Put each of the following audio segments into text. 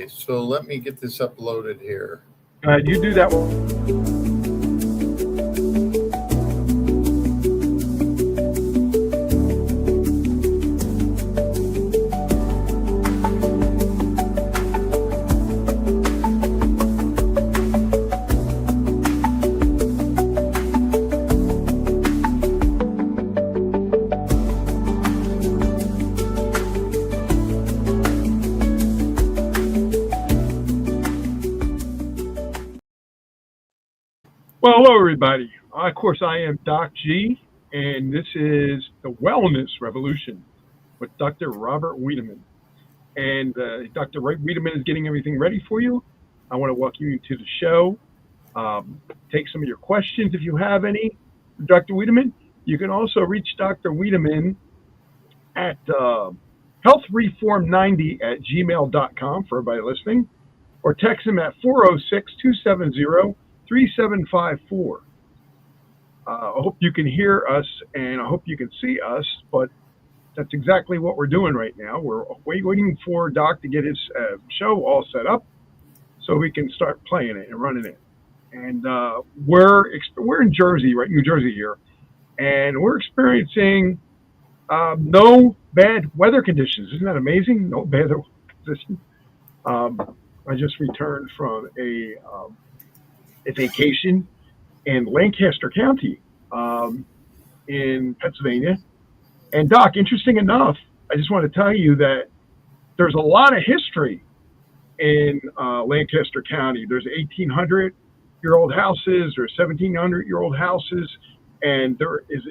Okay, so let me get this uploaded here. You do that one. Well, hello, everybody. Of course, I am Doc G, and this is the Wellness Revolution with Dr. Robert Wiedemann. And Dr. Wiedemann is getting everything ready for you. I want to welcome you to the show. Take some of your questions if you have any for Dr. Wiedemann. You can also reach Dr. Wiedemann at healthreform90@gmail.com for everybody listening, or text him at 406-270-3754. I hope you can hear us and I hope you can see us, but that's exactly what we're doing right now. We're waiting for Doc to get his show all set up so we can start playing it and running it. And we're in Jersey, right, New Jersey here, and we're experiencing no bad weather conditions. Isn't that amazing? No bad weather conditions. I just returned from a vacation in Lancaster County in Pennsylvania. And Doc, interesting enough, I just want to tell you that there's a lot of history in Lancaster County. There's 1,800-year-old houses, there's 1,700-year-old houses, and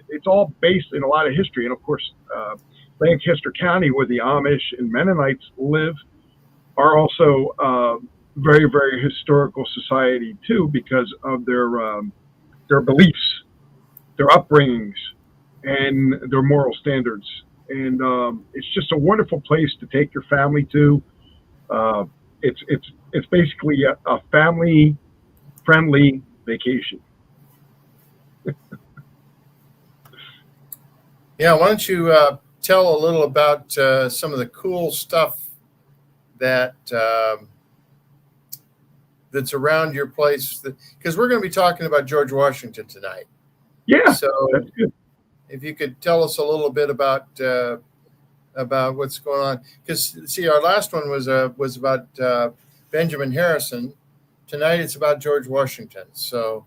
it's all based in a lot of history. And of course, Lancaster County, where the Amish and Mennonites live, are also very, very historical society too, because of their beliefs, their upbringings, and their moral standards. And it's just a wonderful place to take your family to. It's basically a family-friendly vacation. Yeah, why don't you tell a little about some of the cool stuff that's around your place, because we're going to be talking about George Washington tonight. Yeah, so that's good. If you could tell us a little bit about what's going on, because see, our last one was about Benjamin Harrison. Tonight it's about George Washington. So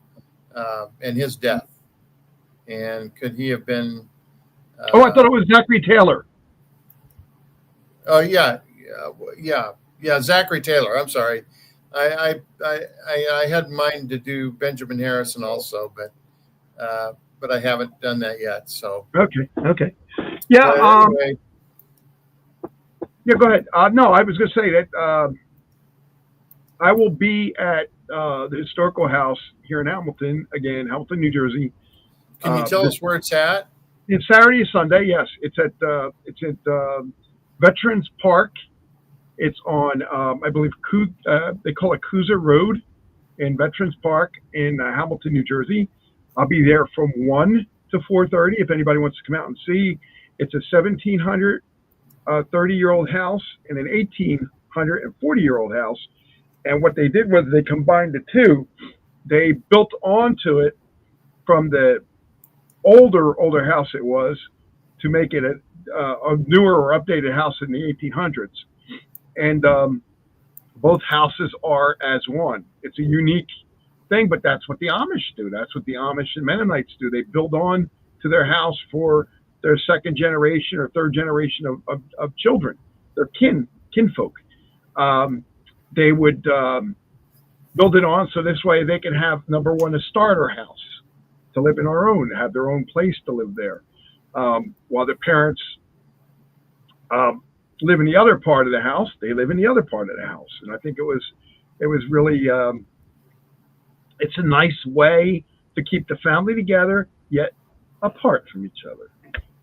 and his death, and could he have been? I thought it was Zachary Taylor. Oh yeah, Zachary Taylor. I'm sorry. I had in mind to do Benjamin Harrison also, but I haven't done that yet. So okay, yeah. Anyway. Yeah, go ahead. No, I was going to say that I will be at the historical house here in Hamilton, Hamilton, New Jersey. Can you tell us where it's at? It's Saturday and Sunday. Yes, it's at Veterans Park. It's on, I believe, they call it Coosa Road in Veterans Park in Hamilton, New Jersey. I'll be there from 1 to 4:30 if anybody wants to come out and see. It's a 1,730-year-old house and an 1,840-year-old house. And what they did was they combined the two. They built onto it from the older house it was to make it a newer or updated house in the 1800s. And both houses are as one. It's a unique thing, but that's what the Amish do. That's what the Amish and Mennonites do. They build on to their house for their second generation or third generation of children, their kinfolk. They would build it on so this way they can have, number one, a starter house to live in our own, have their own place to live there, while their parents live in the other part of the house. They live in the other part of the house, and I think it was really it's a nice way to keep the family together yet apart from each other,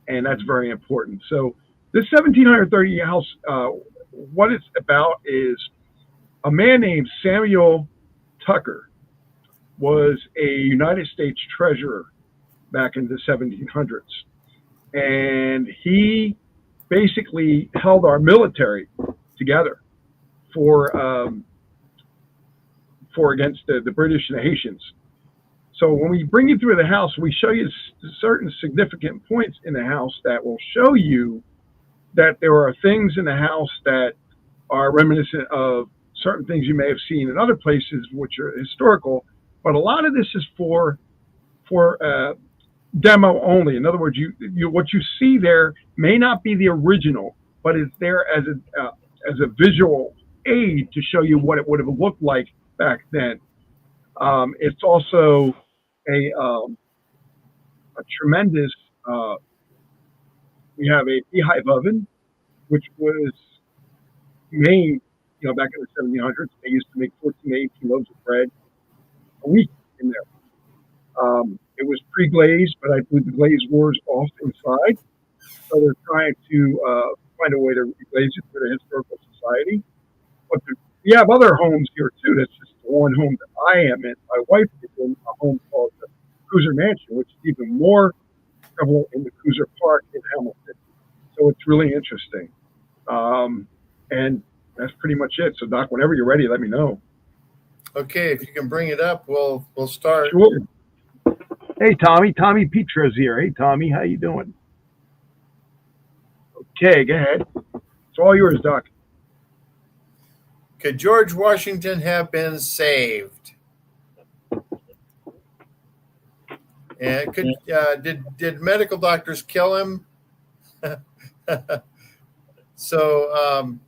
and that's very important. So this 1730 house, what it's about is a man named Samuel Tucker was a United States treasurer back in the 1700s, and he basically held our military together. for against the British and the Haitians. So when we bring you through the house, we show you certain significant points in the house that will show you that there are things in the house that are reminiscent of certain things you may have seen in other places, which are historical. But a lot of this is for demo only. In other words, what you see there may not be the original, but it's there as a visual aid to show you what it would have looked like back then. It's also a tremendous. We have a beehive oven, which was made, back in the 1700s. They used to make 14 to 18 loaves of bread a week in there. It was pre-glazed, but I believe the glaze wore off inside. So they're trying to find a way to reglaze it for the historical society. But we have other homes here too. That's just the one home that I am in. My wife is in a home called the Cruiser Mansion, which is even more prevalent in the Cruiser Park in Hamilton. So it's really interesting. And that's pretty much it. So Doc, whenever you're ready, let me know. Okay, if you can bring it up, we'll start. Sure. Hey, Tommy. Tommy Petra's here. Hey, Tommy, how you doing? Okay, go ahead. It's all yours, Doc. Could George Washington have been saved? And did medical doctors kill him? So,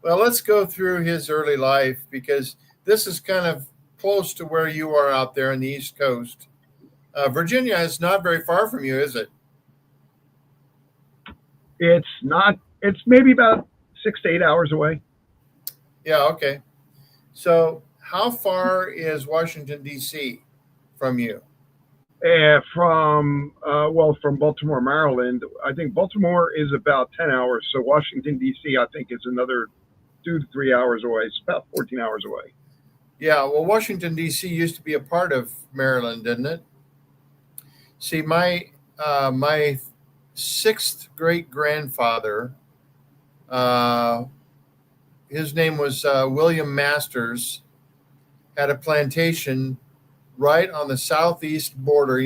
well, let's go through his early life, because this is kind of close to where you are out there on the East Coast. Virginia is not very far from you, is it? It's not. It's maybe about 6 to 8 hours away. Yeah, okay. So how far is Washington, D.C. from you? From Baltimore, Maryland. I think Baltimore is about 10 hours. So Washington, D.C., I think is another 2 to 3 hours away. It's about 14 hours away. Yeah, well, Washington, D.C. used to be a part of Maryland, didn't it? See, my sixth great-grandfather, his name was William Masters, had a plantation right on the southeast border.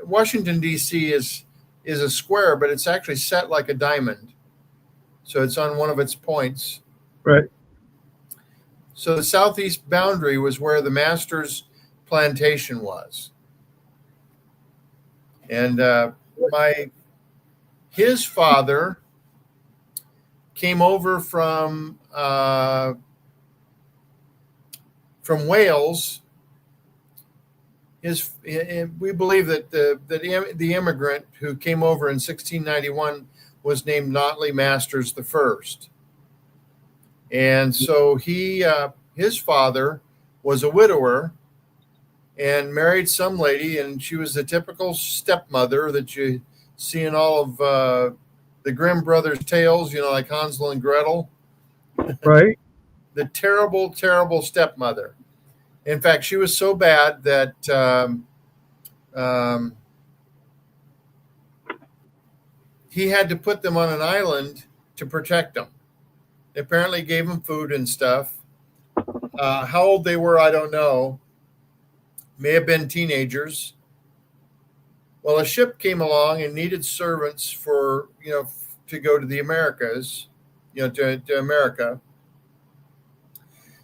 Washington, D.C. is a square, but it's actually set like a diamond. So it's on one of its points. Right. So the southeast boundary was where the Masters plantation was. And his father came over from Wales. We believe that the immigrant who came over in 1691 was named Notley Masters the First, and so his father was a widower and married some lady, and she was the typical stepmother that you see in all of the Grimm brothers' tales, like Hansel and Gretel. Right. The terrible, terrible stepmother. In fact, she was so bad that he had to put them on an island to protect them. They apparently gave them food and stuff. How old they were, I don't know. May have been teenagers. Well, a ship came along and needed servants to go to the Americas, to America.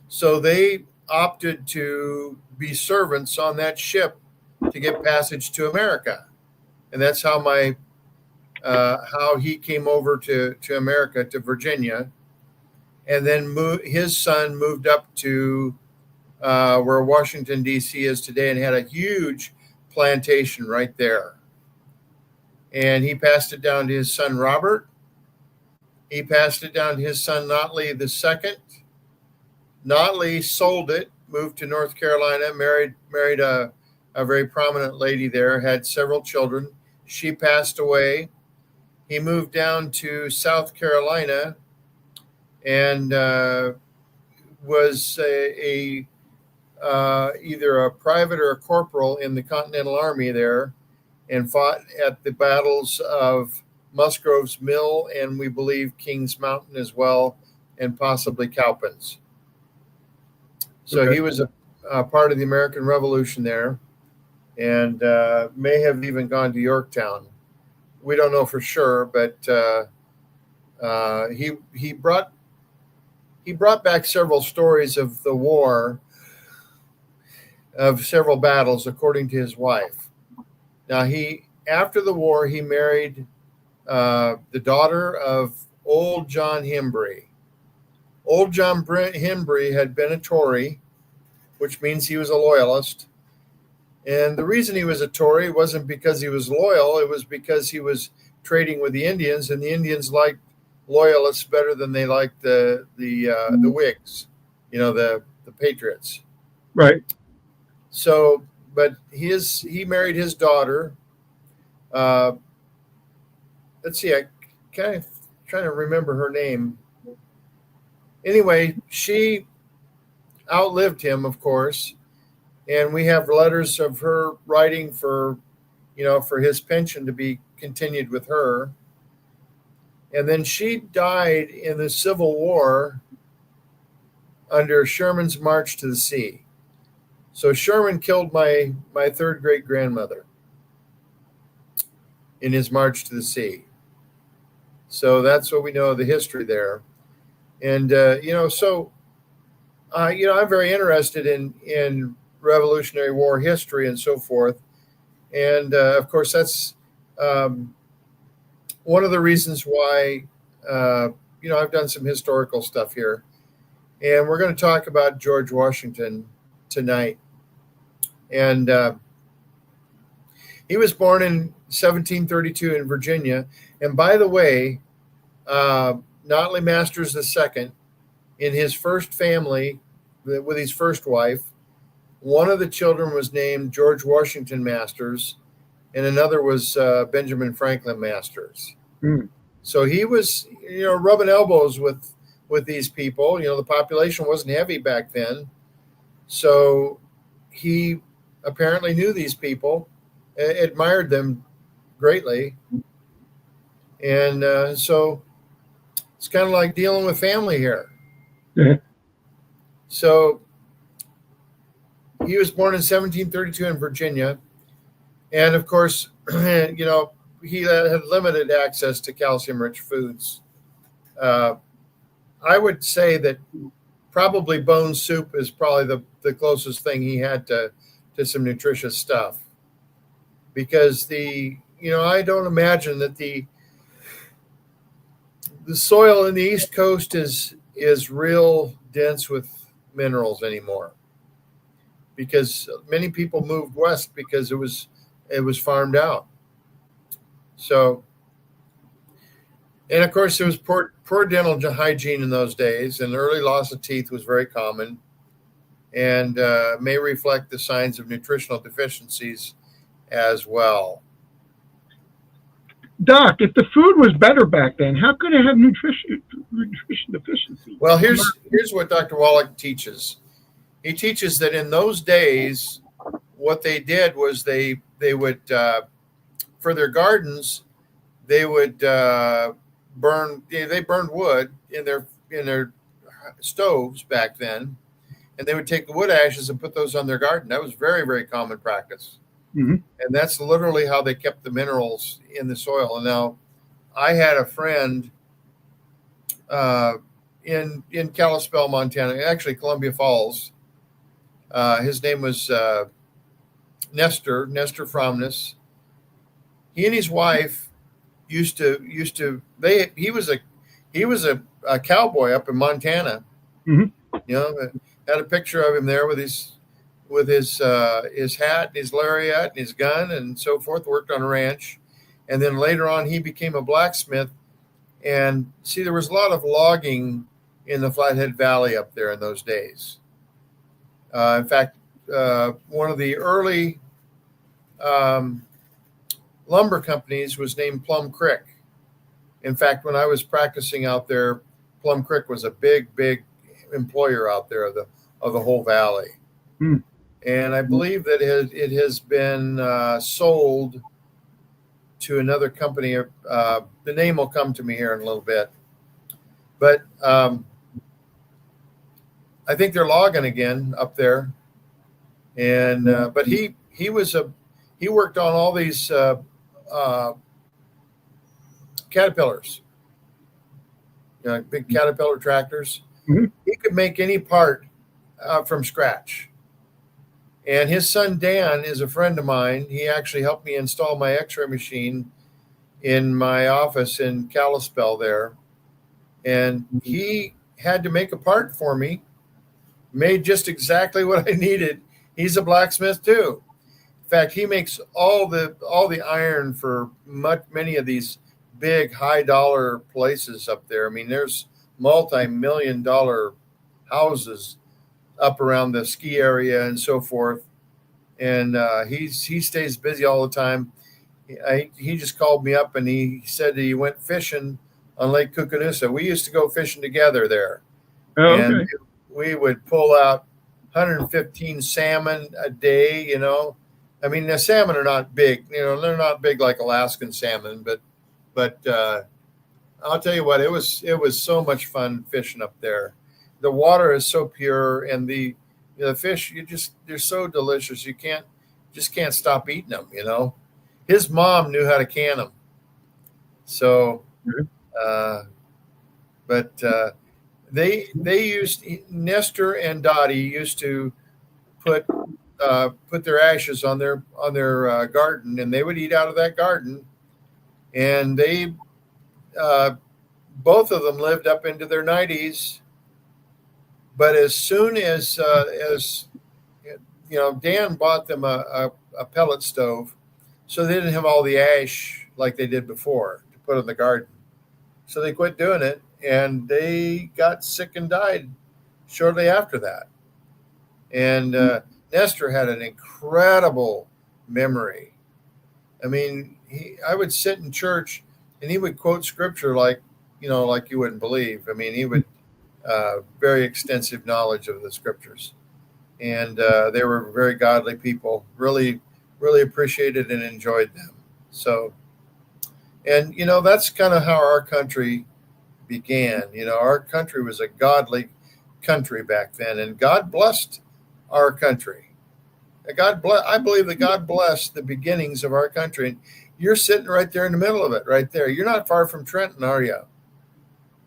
So they opted to be servants on that ship to get passage to America, and that's how how he came over to America, to Virginia, and then his son moved up to where Washington, D.C. is today, and had a huge plantation right there. And he passed it down to his son Robert. He passed it down to his son Notley II. Notley sold it, moved to North Carolina, married a very prominent lady there, had several children. She passed away. He moved down to South Carolina and was either a private or a corporal in the Continental Army there, and fought at the battles of Musgrove's Mill and we believe Kings Mountain as well, and possibly Cowpens. So Okay. he was a part of the American Revolution there, and may have even gone to Yorktown. We don't know for sure, but he brought back several stories of the war, of several battles, according to his wife. Now, after the war, he married the daughter of Old John Hembree. Old John Hembree had been a Tory, which means he was a loyalist. And the reason he was a Tory wasn't because he was loyal, it was because he was trading with the Indians, and the Indians liked loyalists better than they liked the Whigs, the Patriots. Right. So, but he married his daughter. Let's see, I kind of trying to remember her name. Anyway, she outlived him, of course, and we have letters of her writing for his pension to be continued with her. And then she died in the Civil War under Sherman's March to the Sea. So Sherman killed my third great grandmother in his march to the sea. So that's what we know of the history there. And I'm very interested in Revolutionary War history and so forth. And of course, that's one of the reasons why I've done some historical stuff here. And we're going to talk about George Washington tonight. And he was born in 1732 in Virginia. And by the way, Notley Masters II, in his first family with his first wife, one of the children was named George Washington Masters, and another was Benjamin Franklin Masters. Mm. So he was, rubbing elbows with these people. The population wasn't heavy back then. So he apparently knew these people, admired them greatly. And so it's kind of like dealing with family here. Yeah. So he was born in 1732 in Virginia. And of course, he had limited access to calcium-rich foods. I would say that probably bone soup is probably the closest thing he had to some nutritious stuff. Because I don't imagine that the soil in the East Coast is real dense with minerals anymore. Because many people moved west because it was farmed out. So, and of course, there was poor dental hygiene in those days, and early loss of teeth was very common, and may reflect the signs of nutritional deficiencies as well. Doc, if the food was better back then, how could it have nutrition deficiency? Well, here's what Dr. Wallach teaches. He teaches that in those days, what they did was they would for their gardens, they would burned wood in their stoves back then, and they would take the wood ashes and put those on their garden. That was very, very common practice. Mm-hmm. And that's literally how they kept the minerals in the soil. And now, I had a friend in Kalispell, Montana, actually Columbia Falls. His name was Nestor Fromness. He and his wife he was a cowboy up in Montana. Mm-hmm. Had a picture of him there with his hat, his lariat, and his gun, and so forth. Worked on a ranch, and then later on he became a blacksmith. And see, there was a lot of logging in the Flathead Valley up there in those days. In fact, one of the early lumber companies was named Plum Creek. In fact, when I was practicing out there, Plum Creek was a big employer out there of the whole valley. Mm. And I believe that it has been sold to another company. The name will come to me here in a little bit. But I think they're logging again up there. And but he worked on all these caterpillars, big Caterpillar tractors. Mm-hmm. He could make any part from scratch. And his son Dan is a friend of mine. He actually helped me install my X-ray machine in my office in Kalispell there. And he had to make a part for me, made just exactly what I needed. He's a blacksmith too. In fact, he makes all the iron for many of these big high dollar places up there. I mean, there's multi-million-dollar houses up around the ski area and so forth. And he stays busy all the time. He just called me up and he said that he went fishing on Lake Koocanusa. We used to go fishing together there. Oh, okay. And we would pull out 115 salmon a day, I mean, the salmon are not big, they're not big like Alaskan salmon, but I'll tell you what, it was so much fun fishing up there. The water is so pure, and the fish, they're so delicious. You just can't stop eating them, His mom knew how to can them. So, they used, Nestor and Dottie used to put their ashes on their garden, and they would eat out of that garden. And they both of them lived up into their 90s. But as soon as Dan bought them a pellet stove, so they didn't have all the ash like they did before to put in the garden. So they quit doing it, and they got sick and died shortly after that. And Nestor had an incredible memory. I mean, I would sit in church, and he would quote scripture like you wouldn't believe. I mean, he would very extensive knowledge of the scriptures, and they were very godly people. Really, really appreciated and enjoyed them. So, and that's kind of how our country began. Our country was a godly country back then, and God blessed our country. I believe that God blessed the beginnings of our country. And you're sitting right there in the middle of it, right there. You're not far from Trenton, are you?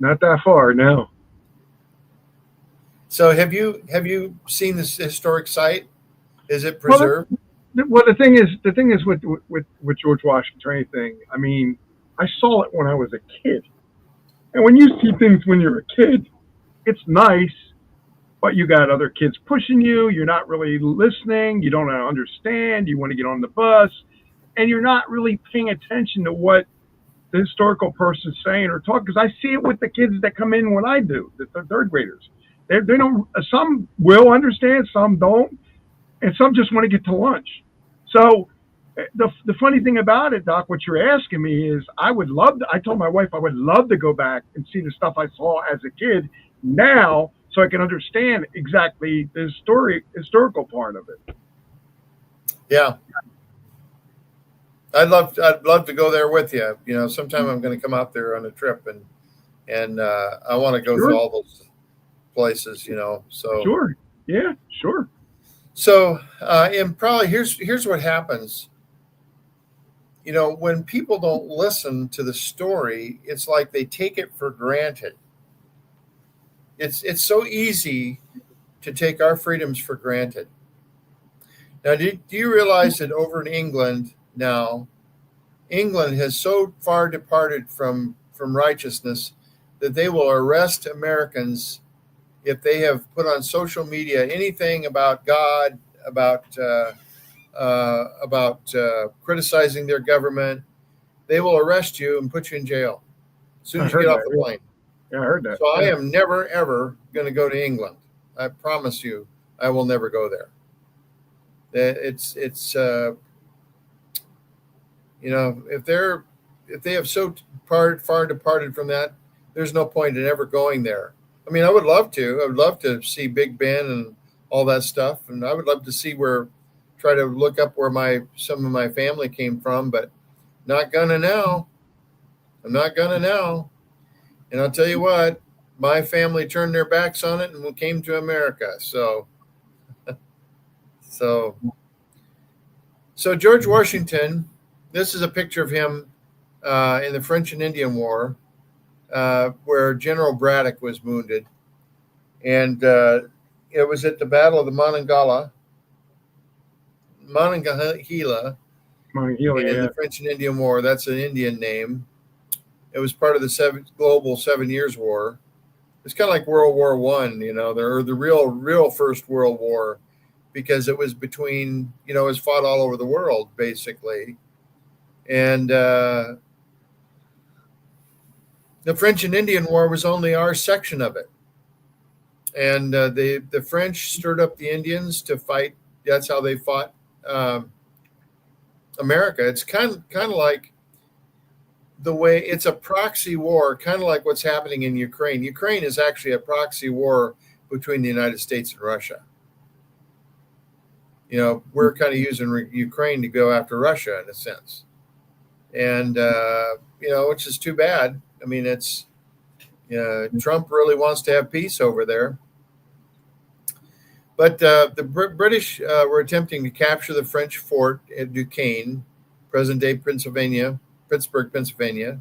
Not that far, no. So have you seen this historic site? Is it preserved? Well, the thing is with George Washington anything. I mean, I saw it when I was a kid, and when you see things when you're a kid, it's nice. But you got other kids pushing you. You're not really listening. You don't understand. You want to get on the bus, and you're not really paying attention to what the historical person's saying or talking. Because I see it with the kids that come in when I do, the third graders. They don't. Some will understand, some don't, and some just want to get to lunch. So the funny thing about it, Doc, what you're asking me is, I told my wife I would love to go back and see the stuff I saw as a kid now, so I can understand exactly the historical part of it. Yeah, I'd love to go there with you. Sometime I'm going to come out there on a trip, and I want to go through all those places. So sure, yeah, sure. So and probably here's what happens. When people don't listen to the story, it's like they take it for granted. It's so easy to take our freedoms for granted. Now, do you realize that over in England now, England has so far departed from righteousness that they will arrest Americans if they have put on social media anything about God, about criticizing their government. They will arrest you and put you in jail as soon as you get off the plane. Yeah, I heard that. So I am never, ever going to go to England. I promise you, I will never go there. It's if they have so far departed from that, there's no point in ever going there. I mean, I would love to. I would love to see Big Ben and all that stuff, and I would love to see try to look up where some of my family came from, but not gonna now. I'm not gonna now. And I'll tell you what, my family turned their backs on it and we came to America. So George Washington, this is a picture of him in the French and Indian War, where General Braddock was wounded. And it was at the Battle of the Monongahela in the French and Indian War. That's an Indian name. It was part of the global 7 Years' War. It's kind of like World War I, the real First World War, because it was between, it was fought all over the world, basically. And the French and Indian War was only our section of it. And the French stirred up the Indians to fight. That's how they fought America. It's kind of like the way it's a proxy war, kind of like what's happening in Ukraine. Ukraine is actually a proxy war between the United States and Russia. We're kind of using Ukraine to go after Russia in a sense. And, which is too bad. I mean, it's, Trump really wants to have peace over there. But the British were attempting to capture the French fort at Duquesne, present-day Pittsburgh, Pennsylvania.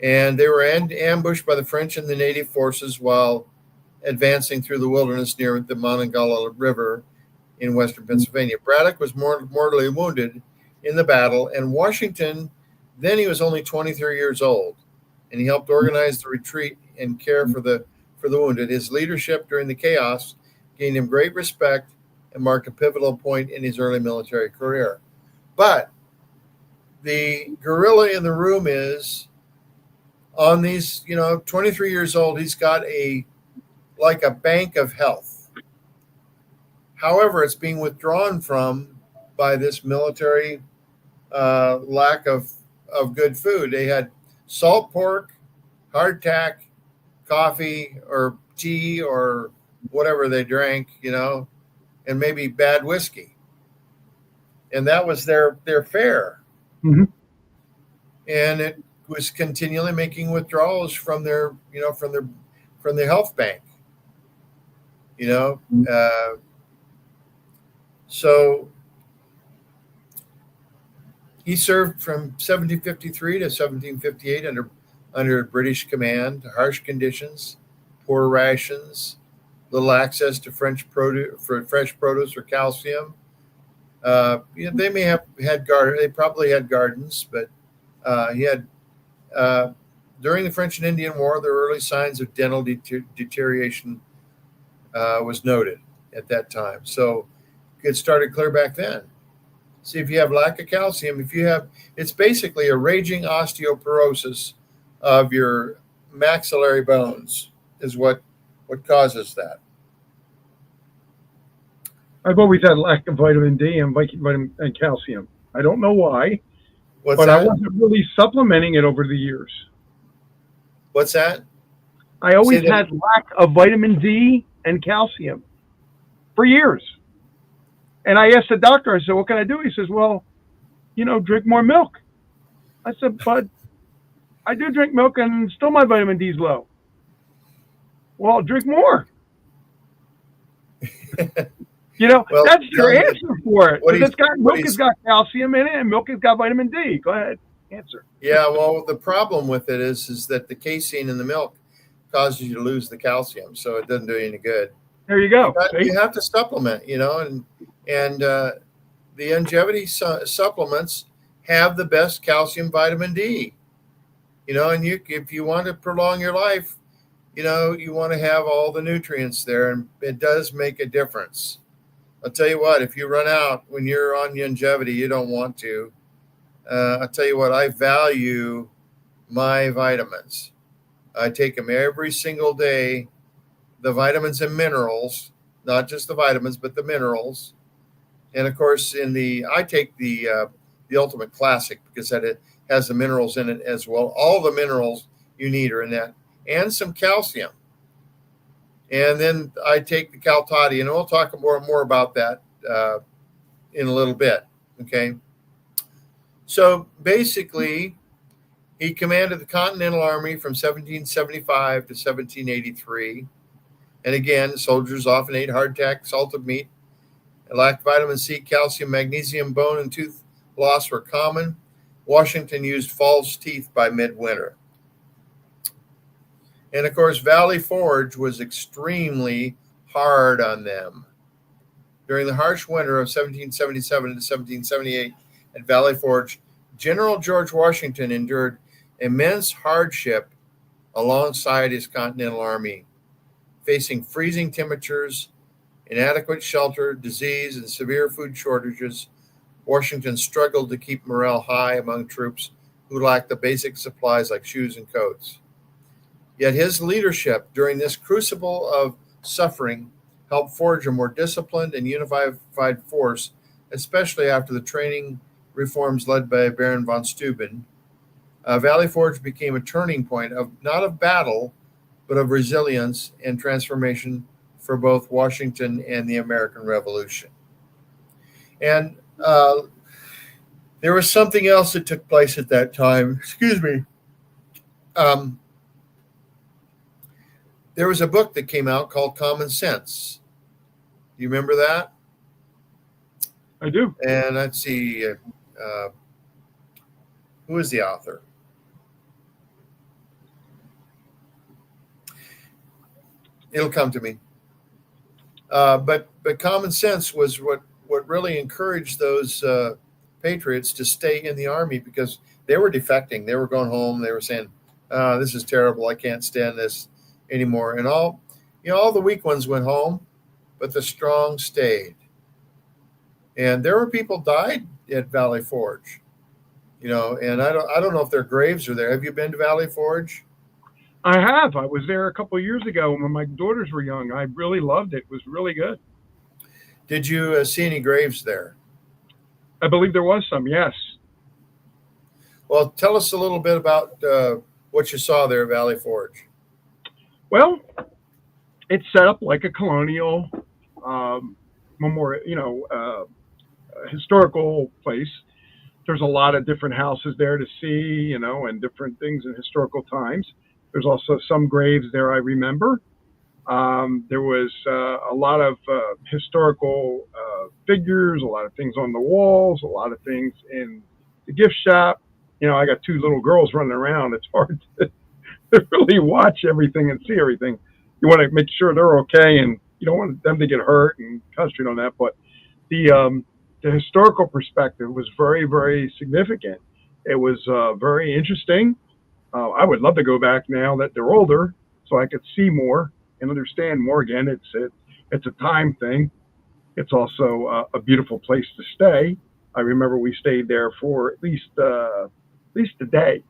And they were ambushed by the French and the native forces while advancing through the wilderness near the Monongahela River in western Pennsylvania. Braddock was mortally wounded in the battle, and Washington, then he was only 23 years old, and he helped organize the retreat and care for the wounded. His leadership during the chaos gained him great respect and marked a pivotal point in his early military career. But the gorilla in the room is on these, 23 years old, he's got like a bank of health. However, it's being withdrawn from by this military lack of good food. They had salt pork, hardtack, coffee or tea or whatever they drank, and maybe bad whiskey. And that was their fare. Mm-hmm. And it was continually making withdrawals from their health bank, so he served from 1753 to 1758 under British command, harsh conditions, poor rations, little access to fresh produce or calcium. They may have had they probably had gardens, but he had during the French and Indian War, the early signs of dental deterioration was noted at that time. So it started clear back then. See, if you have lack of calcium, it's basically a raging osteoporosis of your maxillary bones is what causes that. I've always had lack of vitamin D and vitamin and calcium. I don't know why, What's but that? I wasn't really supplementing it over the years. What's that? I always had lack of vitamin D and calcium for years. And I asked the doctor, I said, what can I do? He says, well, drink more milk. I said, but I do drink milk and still my vitamin D's low. Well, drink more. Well, that's your answer for it. Milk has got calcium in it and milk has got vitamin D. Go ahead, answer. Yeah, well, the problem with it is that the casein in the milk causes you to lose the calcium, so it doesn't do you any good. There you go. You have to supplement, and the longevity supplements have the best calcium vitamin D, and if you want to prolong your life, you want to have all the nutrients there, and it does make a difference. I'll tell you what, if you run out when you're on longevity, you don't want to. I'll tell you what, I value my vitamins. I take them every single day, the vitamins and minerals, not just the vitamins, but the minerals. And of course, I take the Ultimate Classic because it has the minerals in it as well. All the minerals you need are in that, and some calcium. And then I take the Caltati, and we'll talk more about that in a little bit. Okay. So basically, He commanded the Continental Army from 1775 to 1783. And again, soldiers often ate hardtack, salted meat, lacked vitamin C, calcium, magnesium, bone, and tooth loss were common. Washington used false teeth by midwinter. And of course, Valley Forge was extremely hard on them. During the harsh winter of 1777 to 1778 at Valley Forge, General George Washington endured immense hardship alongside his Continental Army, facing freezing temperatures, inadequate shelter, disease, and severe food shortages. Washington struggled to keep morale high among troops who lacked the basic supplies like shoes and coats. Yet his leadership during this crucible of suffering helped forge a more disciplined and unified force, especially after the training reforms led by Baron von Steuben. Valley Forge became a turning point of not of battle, but of resilience and transformation for both Washington and the American Revolution. And there was something else that took place at that time. Excuse me. There was a book that came out called Common Sense. Do you remember that? I do. And let's see, who is the author? It'll come to me. But Common Sense was what really encouraged those patriots to stay in the army, because they were defecting. They were going home. They were saying, "This is terrible. I can't stand this anymore." And all the weak ones went home, but the strong stayed. And there were people died at Valley Forge, and I don't know if their graves are there. Have you been to Valley Forge? I have. I was there a couple of years ago when my daughters were young. I really loved it. It was really good. Did you see any graves there? I believe there was some, yes. Well, tell us a little bit about what you saw there at Valley Forge. Well, it's set up like a colonial memorial, historical place. There's a lot of different houses there to see, and different things in historical times. There's also some graves there I remember. There was a lot of historical figures, a lot of things on the walls, a lot of things in the gift shop. I got two little girls running around. It's hard to really watch everything and see everything. You want to make sure they're okay, and you don't want them to get hurt and concentrate on that. But the historical perspective was very, very significant. It was very interesting. I would love to go back now that they're older, so I could see more and understand more again. It's a time thing. It's also a beautiful place to stay. I remember we stayed there for at least a day.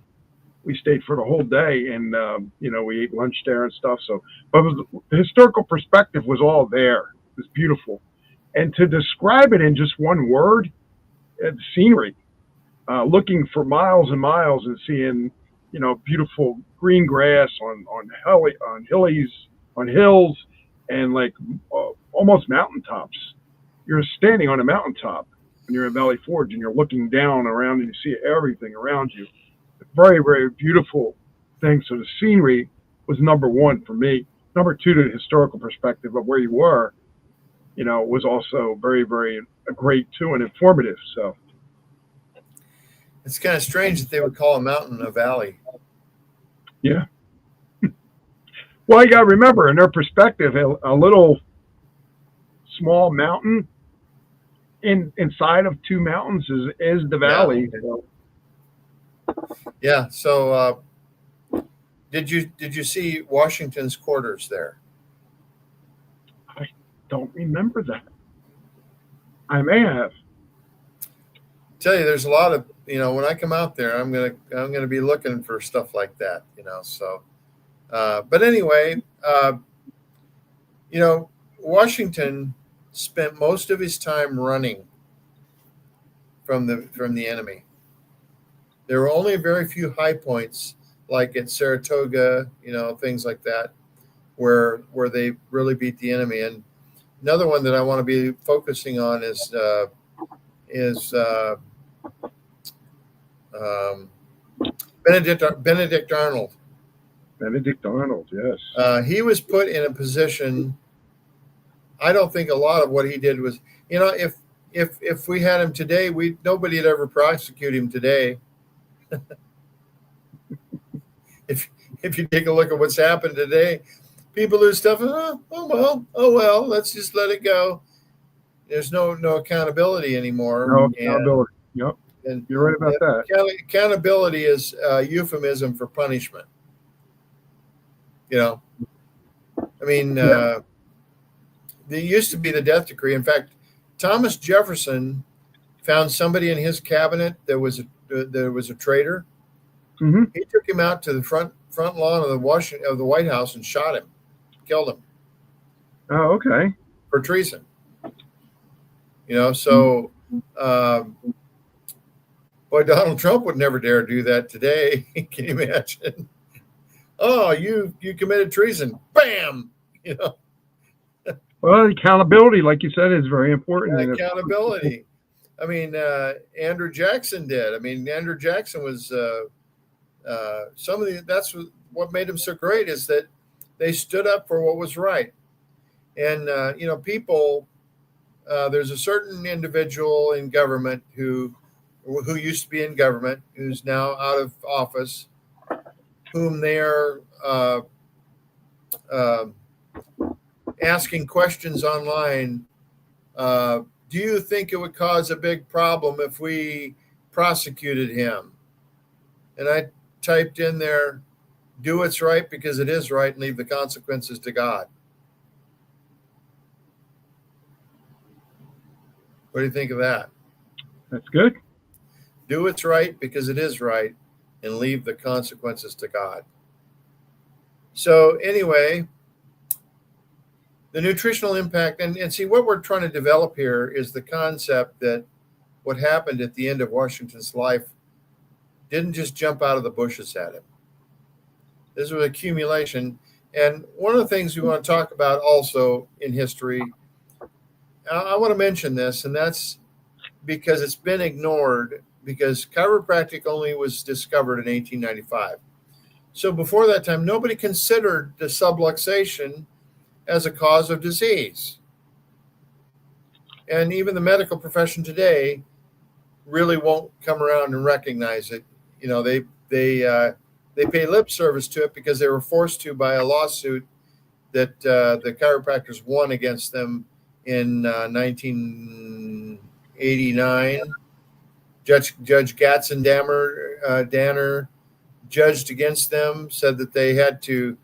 We stayed for the whole day, and we ate lunch there and stuff. So, but the historical perspective was all there. It was beautiful, and to describe it in just one word, the scenery. Looking for miles and miles and seeing, beautiful green grass on hills, and like almost mountaintops. You're standing on a mountaintop when you're in Valley Forge, and you're looking down around and you see everything around you. Very, very beautiful thing. So the scenery was number one for me. Number two, the historical perspective of where you were, was also very, very great too, and informative. So it's kind of strange that they would call a mountain a valley. Yeah. Well, you got to remember, in their perspective, a little small mountain inside of two mountains is the valley. Yeah. So, did you see Washington's quarters there? I don't remember that. I may have. Tell you, there's a lot of when I come out there, I'm gonna be looking for stuff like that. So, but anyway, Washington spent most of his time running from the enemy. There were only very few high points, like at Saratoga, things like that, where they really beat the enemy. And another one that I want to be focusing on is Benedict Arnold. Benedict Arnold, yes. He was put in a position. I don't think a lot of what he did was, if we had him today, nobody would ever prosecute him today. if you take a look at what's happened today, people lose stuff. Oh well, let's just let it go. There's no accountability anymore. No accountability. Yep. And you're right about that. Accountability is a euphemism for punishment. I mean, there used to be the death decree. In fact, Thomas Jefferson found somebody in his cabinet that was a traitor. Mm-hmm. He took him out to the front lawn of the White House and shot him, killed him. Oh, okay. For treason. So, boy, Donald Trump would never dare do that today. Can you imagine? Oh, you committed treason. Bam! Well, accountability, like you said, is very important. Accountability. I mean, Andrew Jackson did. I mean, Andrew Jackson was that's what made him so great, is that they stood up for what was right. And people, there's a certain individual in government who used to be in government, who's now out of office, whom they are asking questions online. Do you think it would cause a big problem if we prosecuted him? And I typed in there, do what's right because it is right and leave the consequences to God. What do you think of that? That's good. Do what's right because it is right and leave the consequences to God. So anyway, the nutritional impact, and see, what we're trying to develop here is the concept that what happened at the end of Washington's life didn't just jump out of the bushes at him. This was accumulation. And one of the things we want to talk about also in history, I want to mention this, and that's because it's been ignored, because chiropractic only was discovered in 1895. So before that time, nobody considered the subluxation as a cause of disease. And even the medical profession today really won't come around and recognize it. They pay lip service to it because they were forced to by a lawsuit that the chiropractors won against them in 1989. Judge Danner judged against them, said that they had to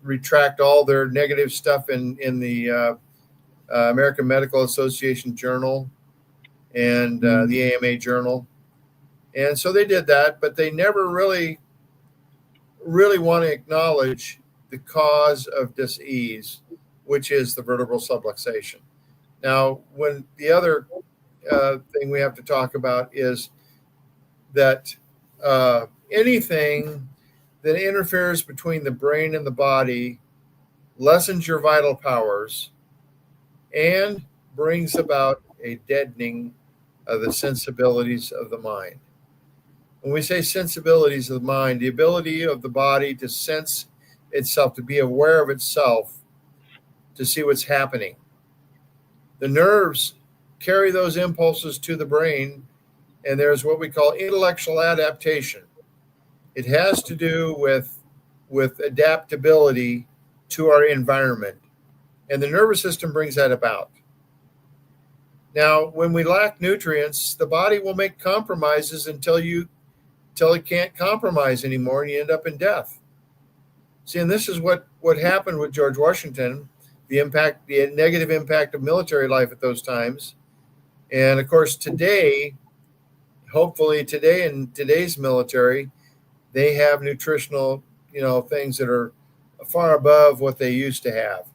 retract all their negative stuff in the American Medical Association Journal and the AMA Journal. And so they did that, but they never really want to acknowledge the cause of disease, which is the vertebral subluxation. Now, when the other thing we have to talk about is that anything that interferes between the brain and the body lessens your vital powers and brings about a deadening of the sensibilities of the mind. When we say sensibilities of the mind, the ability of the body to sense itself, to be aware of itself, to see what's happening. The nerves carry those impulses to the brain, and there's what we call intellectual adaptation. It has to do with adaptability to our environment, and the nervous system brings that about. Now, when we lack nutrients, the body will make compromises until it can't compromise anymore, and you end up in death. See, and this is what happened with George Washington, the negative impact of military life at those times. And of course, today, hopefully today in today's military, they have nutritional, things that are far above what they used to have.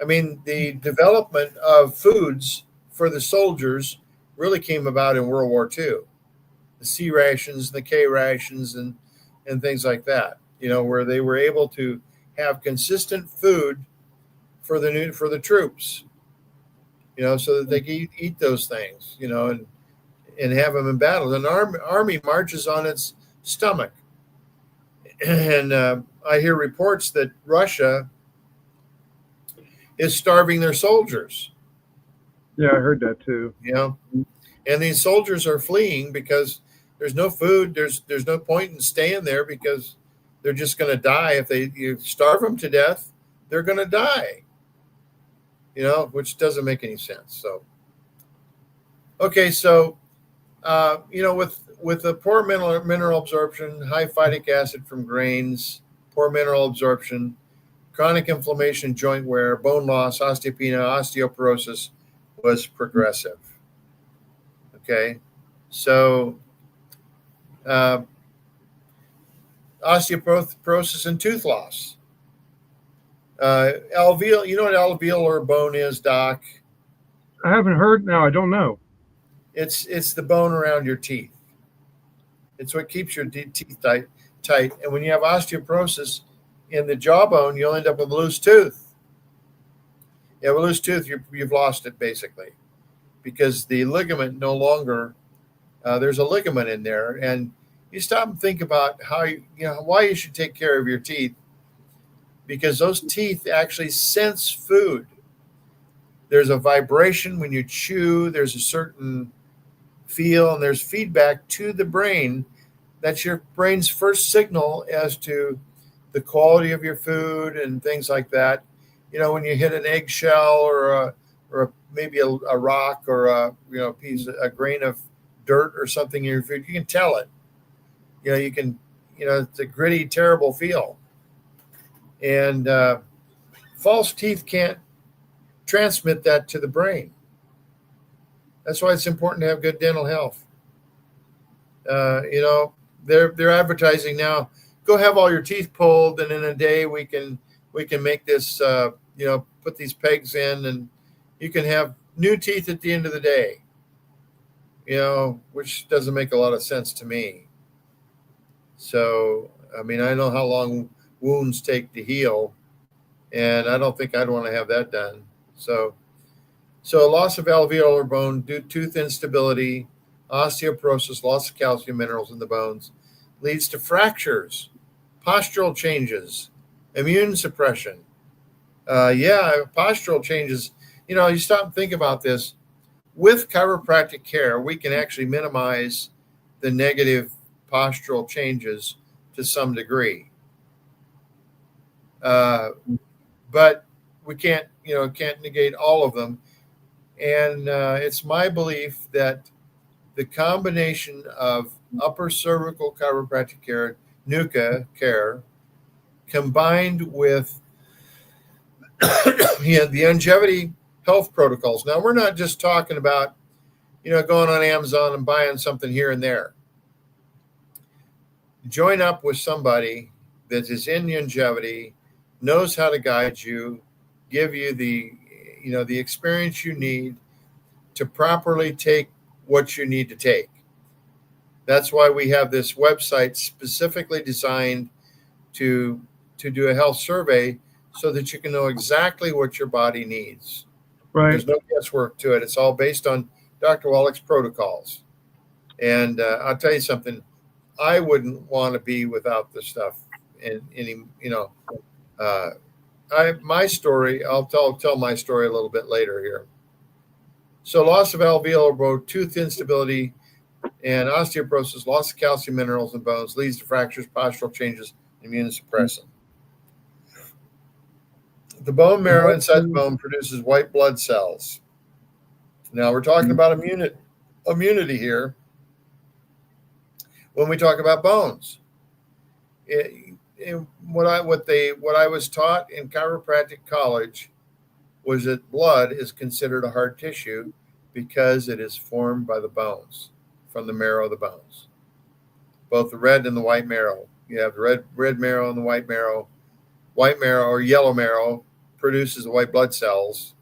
I mean, the development of foods for the soldiers really came about in World War II. The C rations, the K rations, and things like that, where they were able to have consistent food for the troops, so that they could eat those things, and have them in battle. An army marches on its stomach. And I hear reports that Russia is starving their soldiers. Yeah, I heard that too. You know, and these soldiers are fleeing because there's no food. There's no point in staying there because they're just going to die. If you starve them to death, they're going to die. You know, which doesn't make any sense. So, okay, so you know, with the poor mineral absorption, high phytic acid from grains, poor mineral absorption, chronic inflammation, joint wear, bone loss, osteopenia, osteoporosis was progressive. Okay, so osteoporosis and tooth loss. Alveolar, you know what alveolar bone is, Doc? I haven't heard. No, I don't know. It's the bone around your teeth. It's what keeps your teeth tight. And when you have osteoporosis in the jawbone, you'll end up with a loose tooth. You have a loose tooth, you've lost it basically, because the ligament no longer. There's a ligament in there, and you stop and think about why you should take care of your teeth, because those teeth actually sense food. There's a vibration when you chew. There's a certain feel, and there's feedback to the brain. That's your brain's first signal as to the quality of your food and things like that. You know, when you hit an eggshell or maybe a rock or a grain of dirt or something in your food, you can tell it. You know, it's a gritty, terrible feel. And false teeth can't transmit that to the brain. That's why it's important to have good dental health. You know, they're advertising now, go have all your teeth pulled, and in a day we can make this, put these pegs in, and you can have new teeth at the end of the day. You know, which doesn't make a lot of sense to me. So, I mean, I know how long wounds take to heal, and I don't think I'd want to have that done. So loss of alveolar bone due to tooth instability, osteoporosis, loss of calcium minerals in the bones leads to fractures, postural changes, immune suppression. Postural changes. You know, you stop and think about this. With chiropractic care, we can actually minimize the negative postural changes to some degree. But we can't negate all of them. And it's my belief that the combination of upper cervical chiropractic care, NUCA care, combined with the longevity health protocols. Now, we're not just talking about, going on Amazon and buying something here and there. Join up with somebody that is in longevity, knows how to guide you, give you the experience you need to properly take what you need to take. That's why we have this website specifically designed to do a health survey so that you can know exactly what your body needs. Right. There's no guesswork to it. It's all based on Dr. Wallach's protocols. And I'll tell you something, I wouldn't want to be without this stuff. My story, I'll tell my story a little bit later here. So loss of alveolar bone, tooth instability, and osteoporosis, loss of calcium minerals in bones leads to fractures, postural changes, immunosuppressant. The bone marrow inside the bone produces white blood cells. Now we're talking about immunity here when we talk about bones. What I was taught in chiropractic college was that blood is considered a hard tissue because it is formed by the bones, from the marrow of the bones, both the red and the white marrow. You have the red marrow and the white marrow. White marrow or yellow marrow produces the white blood cells,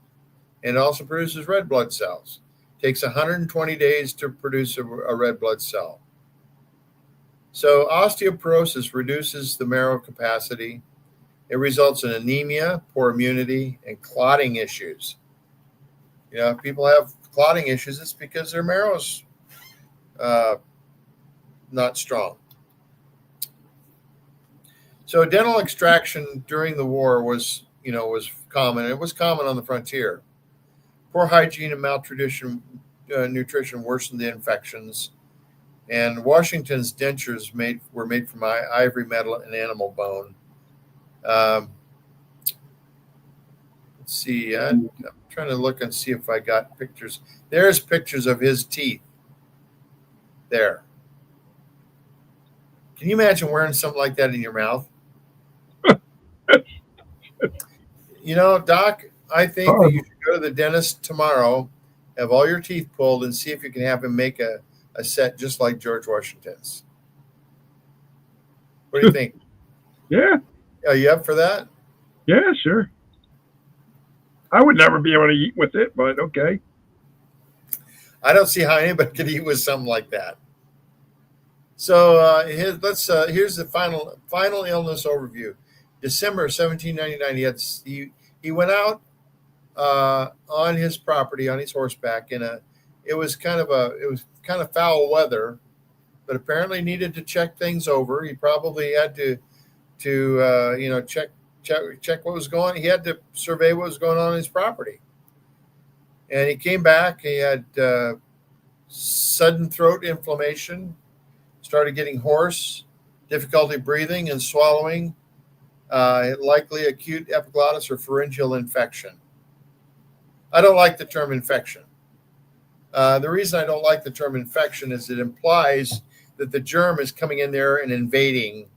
and it also produces red blood cells. It takes 120 days to produce a red blood cell. So osteoporosis reduces the marrow capacity. It results in anemia, poor immunity, and clotting issues. If people have clotting issues, it's because their marrow's not strong. So dental extraction during the war was common. It was common on the frontier. Poor hygiene and malnutrition nutrition worsened the infections. And Washington's dentures were made from ivory, metal, and animal bone. Let's see. I'm trying to look and see if I got pictures. There's pictures of his teeth. There. Can you imagine wearing something like that in your mouth? Doc, I think that you should go to the dentist tomorrow, have all your teeth pulled, and see if you can have him make a set just like George Washington's. What do you think? Yeah. Are you up for that? Yeah, sure. I would never be able to eat with it, but okay. I don't see how anybody could eat with something like that. So here's the final illness overview. December 1799. He went out on his property on his horseback it was kind of foul weather, but apparently needed to check things over. He probably had to check what was going on. He had to survey what was going on his property. And he came back. He had sudden throat inflammation, started getting hoarse, difficulty breathing and swallowing, likely acute epiglottis or pharyngeal infection. I don't like the term infection. The reason I don't like the term infection is it implies that the germ is coming in there and invading,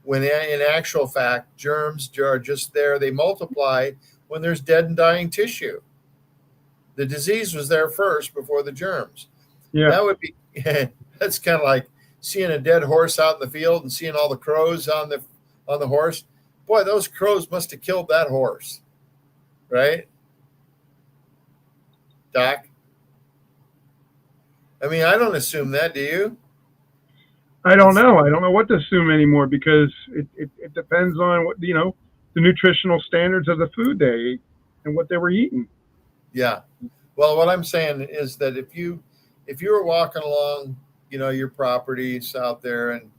when in actual fact, germs are just there. They multiply when there's dead and dying tissue. The disease was there first before the germs. Yeah. That would be, that's kind of like seeing a dead horse out in the field and seeing all the crows on the horse. Boy, those crows must have killed that horse, right? Doc? I mean, I don't assume that, do you? I don't know. I don't know what to assume anymore, because it depends on what, the nutritional standards of the food they ate and what they were eating. Yeah. Well, what I'm saying is that if you were walking along, your properties out there, and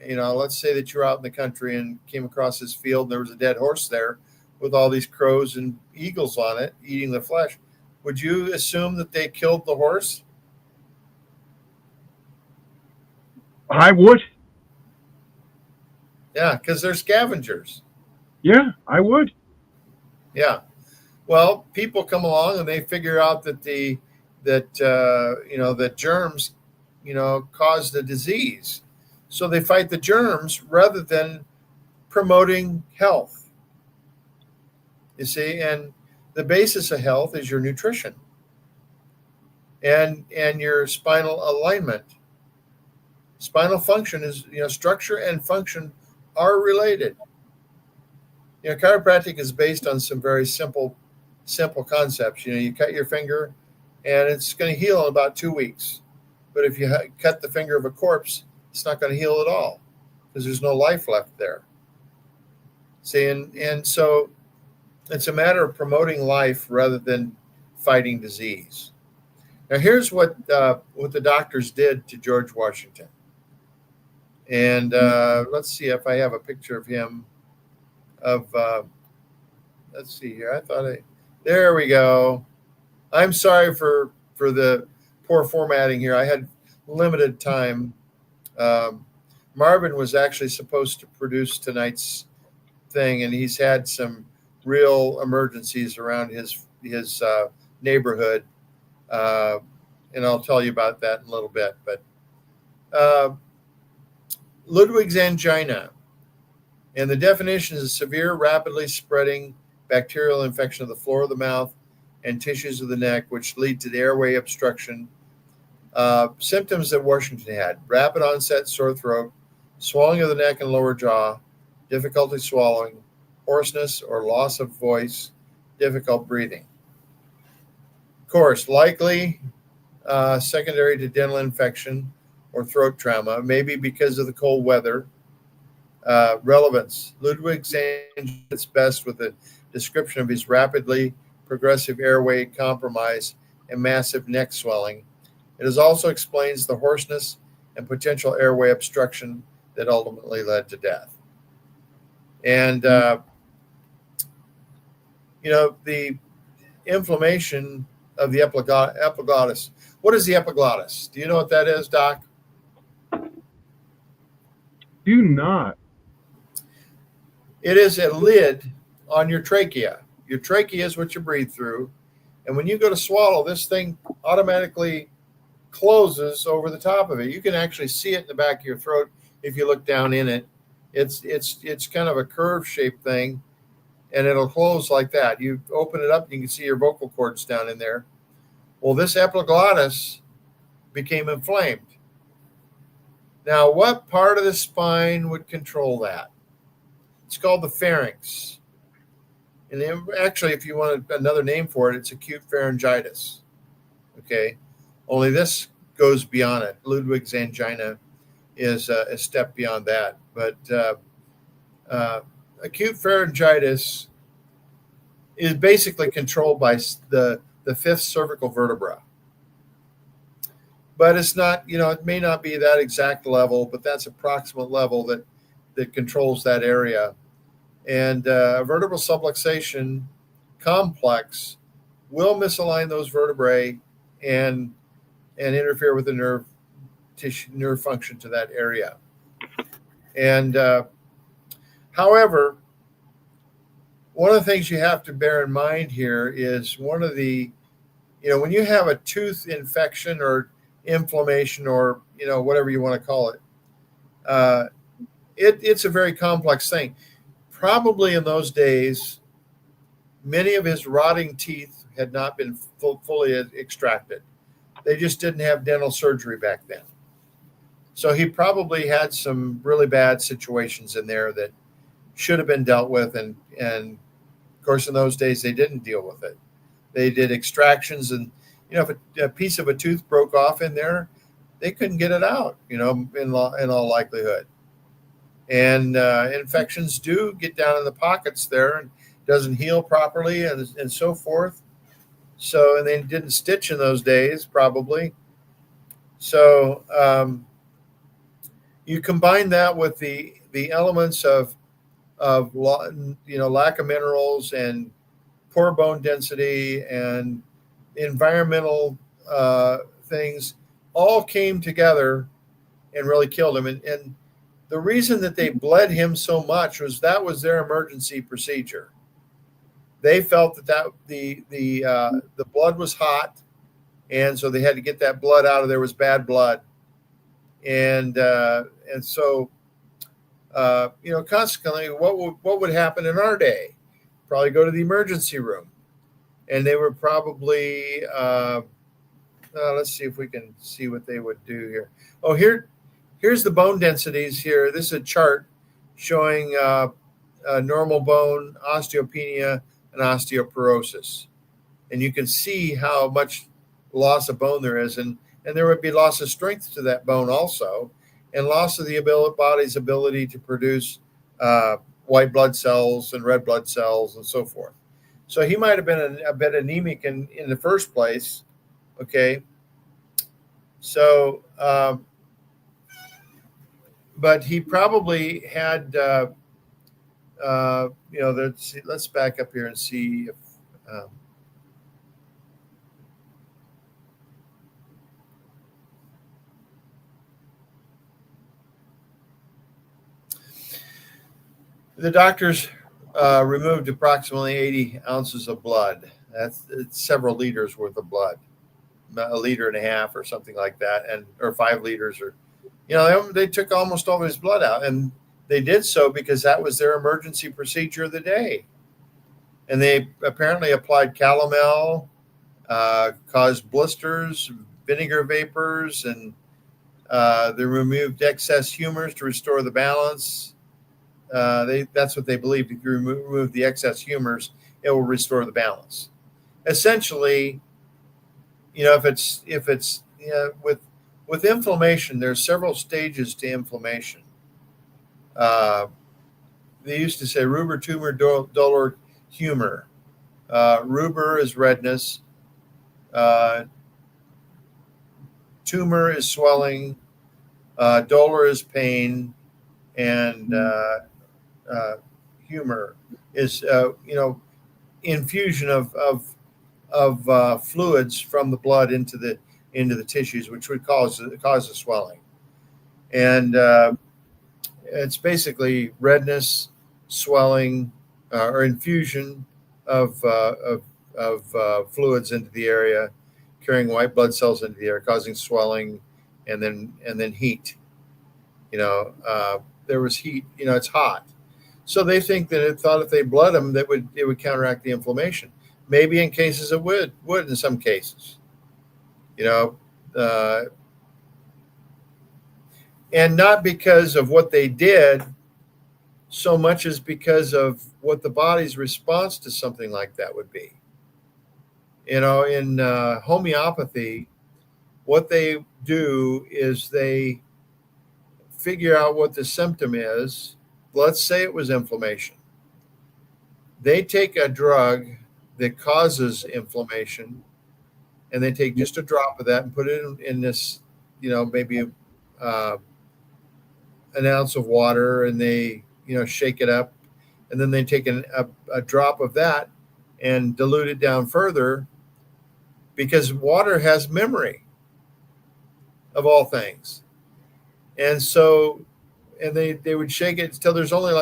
let's say that you're out in the country and came across this field, and there was a dead horse there with all these crows and eagles on it eating the flesh, would you assume that they killed the horse? I would. Yeah, because they're scavengers. Yeah, I would. Yeah. Well, people come along and they figure out that that germs, cause the disease. So they fight the germs rather than promoting health. You see, and the basis of health is your nutrition and your spinal alignment. Spinal function is, structure and function are related. Chiropractic is based on some very simple concepts. You cut your finger and it's going to heal in about 2 weeks. But if you cut the finger of a corpse, it's not going to heal at all because there's no life left there. See, and so it's a matter of promoting life rather than fighting disease. Now, here's what the doctors did to George Washington. And let's see if I have a picture of him. Let's see here. There we go. I'm sorry for the poor formatting here. I had limited time. Marvin was actually supposed to produce tonight's thing, and he's had some real emergencies around his neighborhood, and I'll tell you about that in a little bit. But Ludwig's angina, and the definition is a severe, rapidly spreading bacterial infection of the floor of the mouth and tissues of the neck, which lead to the airway obstruction. Symptoms that Washington had: rapid onset sore throat, swelling of the neck and lower jaw, difficulty swallowing, hoarseness or loss of voice, difficult breathing. Of course, likely secondary to dental infection or throat trauma, maybe because of the cold weather. Relevance: Ludwig's angina is best with a description of his rapidly progressive airway compromise and massive neck swelling. It also explains the hoarseness and potential airway obstruction that ultimately led to death. And the inflammation of the epiglottis. What is the epiglottis? Do you know what that is, Doc? Do not. It is a lid on your trachea. Your trachea is what you breathe through. And when you go to swallow, this thing automatically closes over the top of it. You can actually see it in the back of your throat if you look down in it. It's kind of a curve shaped thing, and it'll close like that. You open it up, you can see your vocal cords down in there. Well, this epiglottis became inflamed. Now, what part of the spine would control that? It's called the pharynx. And actually, if you want another name for it, it's acute pharyngitis. Okay. Only this goes beyond it. Ludwig's angina is a step beyond that. But acute pharyngitis is basically controlled by the fifth cervical vertebra. But it's not, it may not be that exact level, but that's approximate level that controls that area. And vertebral subluxation complex will misalign those vertebrae and interfere with the nerve function to that area. And however, one of the things you have to bear in mind here is one of the, when you have a tooth infection or inflammation or, whatever you want to call it, it's a very complex thing. Probably in those days, many of his rotting teeth had not been fully extracted. They just didn't have dental surgery back then. So he probably had some really bad situations in there that should have been dealt with. And of course, in those days, they didn't deal with it. They did extractions. And, if a piece of a tooth broke off in there, they couldn't get it out, in all likelihood. And infections do get down in the pockets there and doesn't heal properly and so forth. So, and they didn't stitch in those days, probably. So you combine that with the elements of lack of minerals and poor bone density and environmental things all came together and really killed him. And the reason that they bled him so much was that was their emergency procedure. They felt that the blood was hot, and so they had to get that blood out of there. Was bad blood, and so consequently, what would happen in our day? Probably go to the emergency room, and they were probably let's see if we can see what they would do here. Oh, here's the bone densities here. This is a chart showing normal bone, osteopenia, and osteoporosis. And you can see how much loss of bone there is. And there would be loss of strength to that bone also, and loss of the body's ability to produce white blood cells and red blood cells and so forth. So he might have been a bit anemic in the first place. Okay. So, but he probably had, let's back up here and see if, the doctors removed approximately 80 ounces of blood. It's several liters worth of blood, a liter and a half or something like that, or 5 liters, or they took almost all of his blood out, and they did so because that was their emergency procedure of the day. And they apparently applied calomel, caused blisters, vinegar vapors, and they removed excess humors to restore the balance. That's what they believed. If you remove the excess humors, it will restore the balance. Essentially, if it's with inflammation, there's several stages to inflammation. They used to say rubor, tumor, dolor, humor. Rubor is redness. Tumor is swelling. Dolor is pain. And humor is infusion of fluids from the blood into the tissues, which would cause the swelling. And it's basically redness, swelling, or infusion of fluids into the area, carrying white blood cells into the air, causing swelling, and then heat. There was heat. It's hot, so they think that it thought if they bled them, it would counteract the inflammation. Maybe in cases it would in some cases, and not because of what they did so much as because of what the body's response to something like that would be. In homeopathy, what they do is they figure out what the symptom is. Let's say it was inflammation. They take a drug that causes inflammation, and they take just a drop of that and put it in this, maybe an ounce of water, and they, shake it up, and then they take a drop of that and dilute it down further, because water has memory of all things. And so, and they would shake it until there's only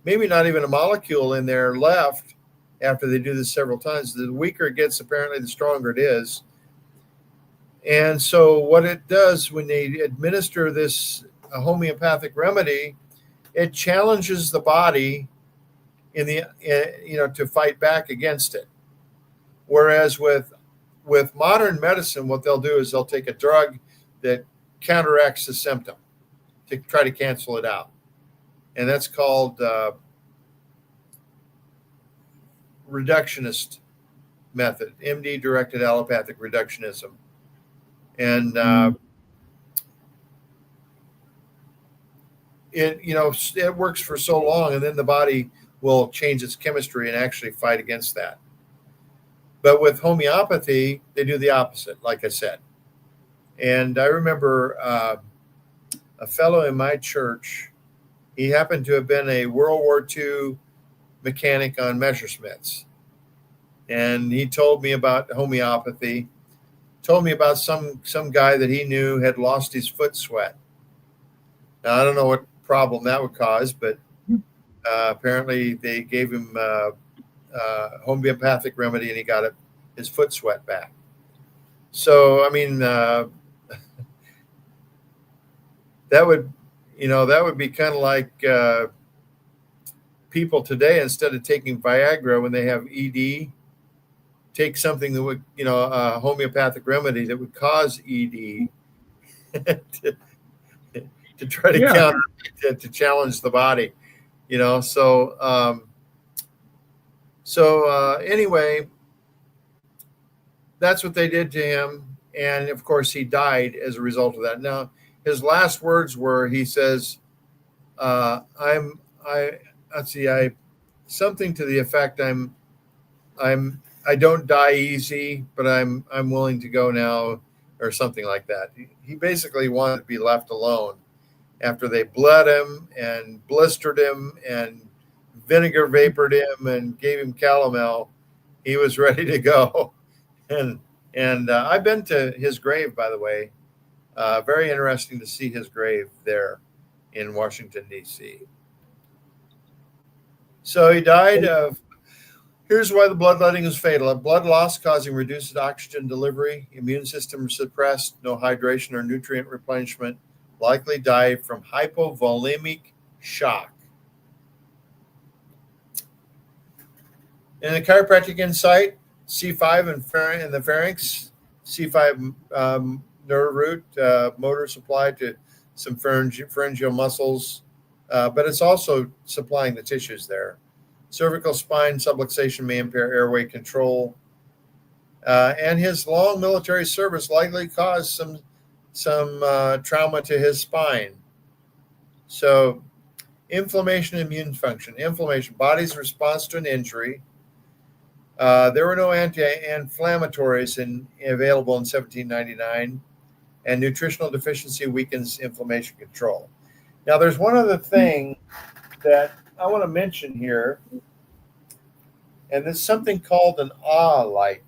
maybe not even a molecule in there left after they do this several times. The weaker it gets, apparently, the stronger it is. And so what it does when they administer this homeopathic remedy, it challenges the body to fight back against it. Whereas with modern medicine, what they'll do is they'll take a drug that counteracts the symptom to try to cancel it out. And that's called reductionist method, MD-directed allopathic reductionism. And it works for so long, and then the body will change its chemistry and actually fight against that. But with homeopathy, they do the opposite, like I said. And I remember a fellow in my church, he happened to have been a World War II mechanic on Messerschmitts. And he told me about homeopathy, told me about some guy that he knew had lost his foot sweat. Now, I don't know what problem that would cause, but apparently they gave him homeopathic remedy, and he got his foot sweat back. So, I mean, that would be kind of like people today, instead of taking Viagra when they have ED, take something that would, a homeopathic remedy that would cause ED to try to counter, to challenge the body, So anyway, that's what they did to him. And of course, he died as a result of that. Now, his last words were, he says, something to the effect, I don't die easy, but I'm willing to go now, or something like that. He basically wanted to be left alone after they bled him and blistered him and vinegar vapored him and gave him calomel. He was ready to go. And I've been to his grave, by the way. Very interesting to see his grave there in Washington, D.C. So he died of, here's why the bloodletting is fatal. A blood loss causing reduced oxygen delivery, immune system suppressed, no hydration or nutrient replenishment, likely died from hypovolemic shock. In the chiropractic insight, C5 in the pharynx, C5 nerve root, motor supply to some pharyngeal muscles, but it's also supplying the tissues there. Cervical spine subluxation may impair airway control. And his long military service likely caused some trauma to his spine. So inflammation, immune function. Inflammation, body's response to an injury. There were no anti-inflammatories available in 1799, and nutritional deficiency weakens inflammation control. Now, there's one other thing that want to mention here, and there's something called an light.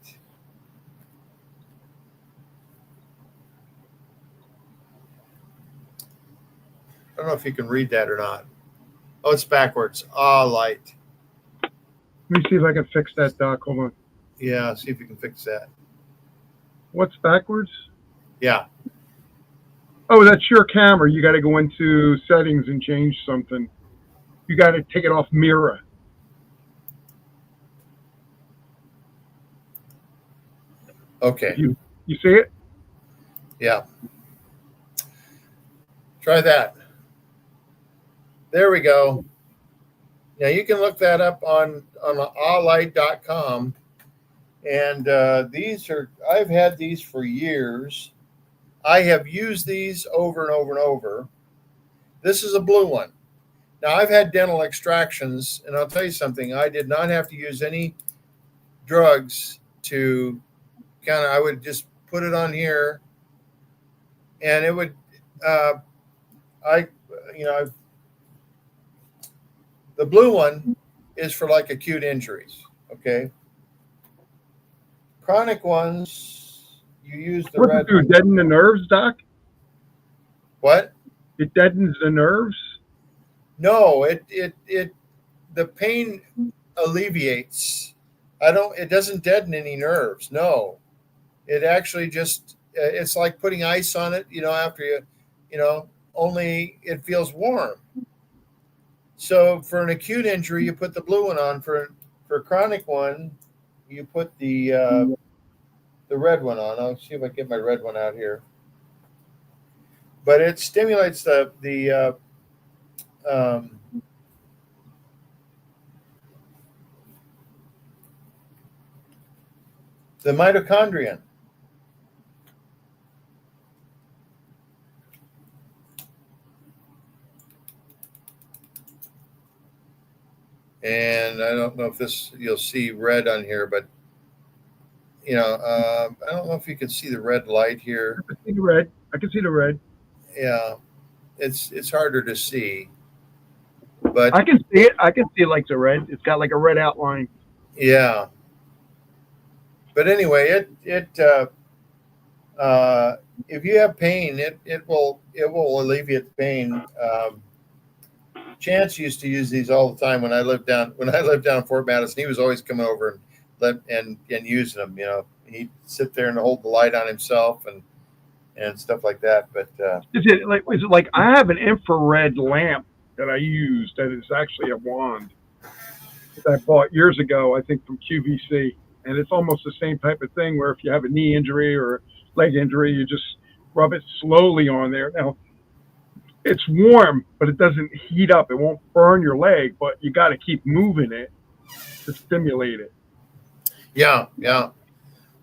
I don't know if you can read that or not. Oh, it's backwards. Light. Let me see if I can fix that, Doc. Hold on. Yeah, see if you can fix that. What's backwards? Yeah. Oh, that's your camera. You got to go into settings and change something. You got to take it off mirror. Okay. You see it? Yeah. Try that. There we go. Now you can look that up on alight.com. And these are, I've had these for years. I have used these over and over and over. This is a blue one. Now I've had dental extractions, and I'll tell you something. I did not have to use any drugs to I would just put it on here, and it would, the blue one is for like acute injuries. Okay. Chronic ones, you use the What's red it do? one. Deaden the nerves, Doc? What? It deadens the nerves? No, the pain alleviates. It doesn't deaden any nerves. No, it actually just, it's like putting ice on it, after only it feels warm. So for an acute injury, you put the blue one on. For a chronic one, you put the red one on. I'll see if I can get my red one out here. But it stimulates the mitochondrion. And I don't know if you'll see red on here, but I don't know if you can see the red light here. I can see the red. I can see the red. Yeah, it's harder to see, but I can see it. I can see like the red. It's got like a red outline. Yeah. But anyway, if you have pain, it will alleviate the pain. Chance used to use these all the time when I lived down in Fort Madison. He was always coming over and using them. He'd sit there and hold the light on himself and stuff like that. But Is it like I have an infrared lamp that I use that is actually a wand that I bought years ago, I think from QVC, and it's almost the same type of thing where if you have a knee injury or leg injury, you just rub it slowly on there. Now, it's warm, but it doesn't heat up. It won't burn your leg, but you got to keep moving it to stimulate it. Yeah.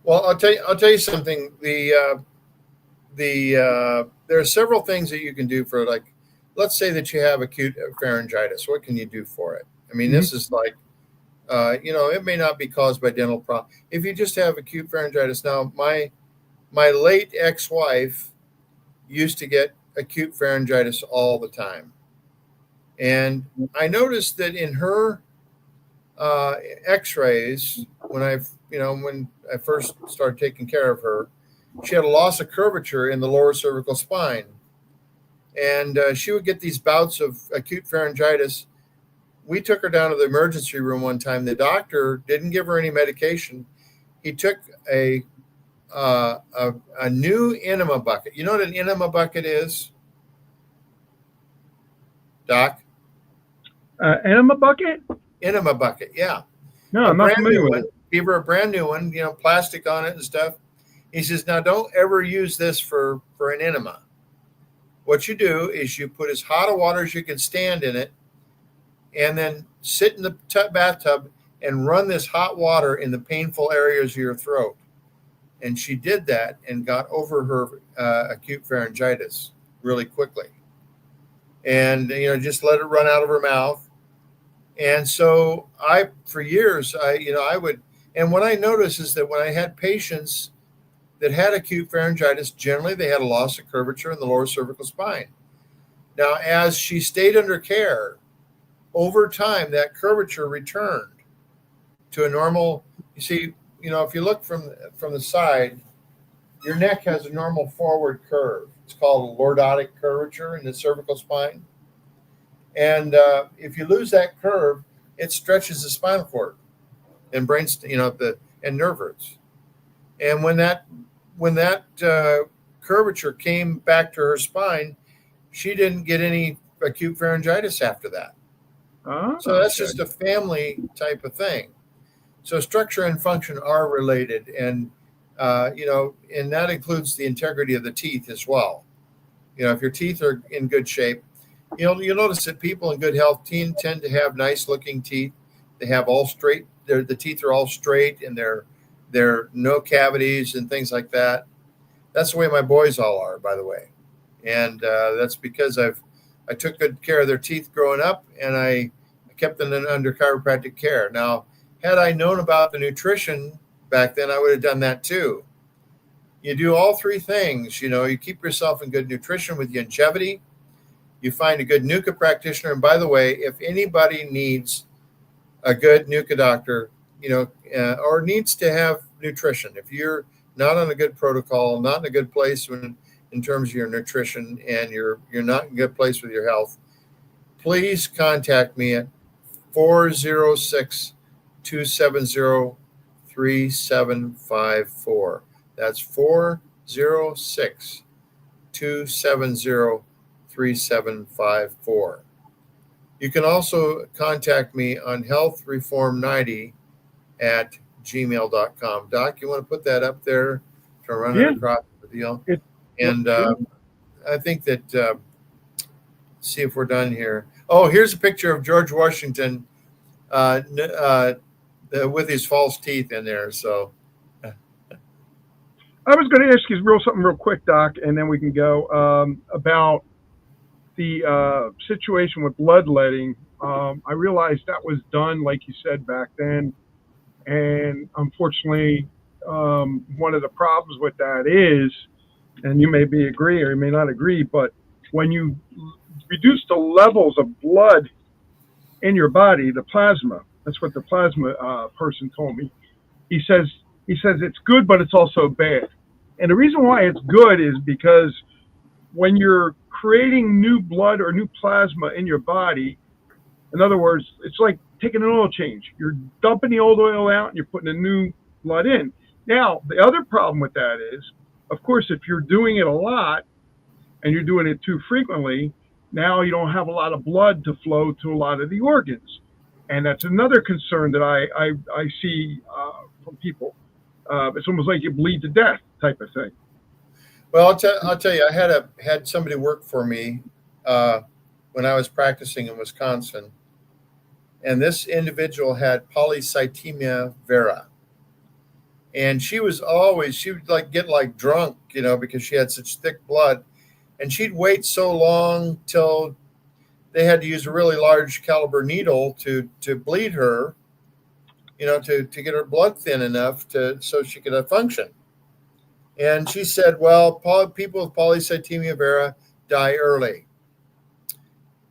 Well, I'll tell you something. There are several things that you can do for, like, let's say that you have acute pharyngitis. What can you do for it? I mean, this is like, it may not be caused by dental problem. If you just have acute pharyngitis. Now, my late ex-wife used to get acute pharyngitis all the time. And I noticed that in her x-rays, when I first started taking care of her, she had a loss of curvature in the lower cervical spine. And she would get these bouts of acute pharyngitis. We took her down to the emergency room one time. The doctor didn't give her any medication. He took a new enema bucket. You know what an enema bucket is, Doc? Enema bucket? Enema bucket, yeah. No, I'm not familiar with it. Give her a brand new one, plastic on it and stuff. He says, now don't ever use this for an enema. What you do is you put as hot a water as you can stand in it, and then sit in the bathtub and run this hot water in the painful areas of your throat. And she did that and got over her acute pharyngitis really quickly. And, just let it run out of her mouth. And so for years, I would, and what I noticed is that when I had patients that had acute pharyngitis, generally they had a loss of curvature in the lower cervical spine. Now, as she stayed under care, over time, that curvature returned to a normal. You see, if you look from the side, your neck has a normal forward curve. It's called lordotic curvature in the cervical spine. And if you lose that curve, it stretches the spinal cord and and nerve roots. And when that curvature came back to her spine, she didn't get any acute pharyngitis after that. So that's just a family type of thing. So structure and function are related, and and that includes the integrity of the teeth as well. If your teeth are in good shape, you'll notice that people in good health tend to have nice looking teeth. They have all straight. The teeth are all straight, and they're no cavities and things like that. That's the way my boys all are, by the way, and that's because I took good care of their teeth growing up, and I kept them under chiropractic care. Now, had I known about the nutrition back then, I would have done that too. You do all three things. You keep yourself in good nutrition with longevity. You find a good NUCA practitioner. And by the way, if anybody needs a good NUCA doctor, or needs to have nutrition, if you're not on a good protocol, not in a good place in terms of your nutrition, and you're not in a good place with your health, please contact me at 406-270-3754. That's 406-270-3754. You can also contact me on healthreform90@gmail.com. Doc, you want to put that up there to run it across the deal? I think that, see if we're done here. Oh, here's a picture of George Washington with his false teeth in there. So I was going to ask you something real quick, Doc, and then we can go about the situation with bloodletting. I realized that was done, like you said, back then. And unfortunately, one of the problems with that is, and you may agree or you may not agree, but when you reduce the levels of blood in your body, the plasma, that's what the plasma person told me. He says it's good, but it's also bad. And the reason why it's good is because when you're creating new blood or new plasma in your body, in other words, it's like taking an oil change. You're dumping the old oil out and you're putting a new blood in. Now, the other problem with that is, of course, if you're doing it a lot and you're doing it too frequently, now you don't have a lot of blood to flow to a lot of the organs. And that's another concern that I see from people. It's almost like you bleed to death type of thing. Well, I'll tell you, I had somebody work for me when I was practicing in Wisconsin, and this individual had polycythemia vera, and she would get like drunk, because she had such thick blood, and she'd wait so long till they had to use a really large caliber needle to bleed her, to get her blood thin enough so she could function. And she said, well, people with polycythemia vera die early.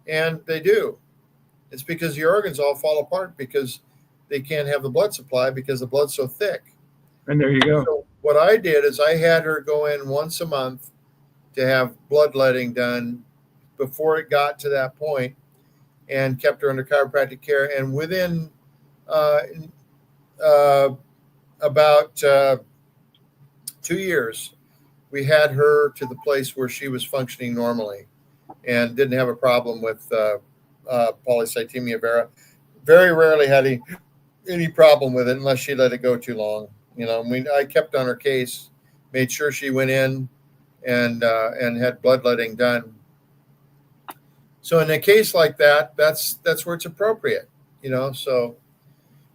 And they do. It's because your organs all fall apart because they can't have the blood supply because the blood's so thick. And there you go. So what I did is I had her go in once a month to have bloodletting done before it got to that point, and kept her under chiropractic care. And within about 2 years, we had her to the place where she was functioning normally and didn't have a problem with polycythemia vera. Very rarely had any problem with it unless she let it go too long. I kept on her case, made sure she went in and had bloodletting done. So in a case like that, that's where it's appropriate, So,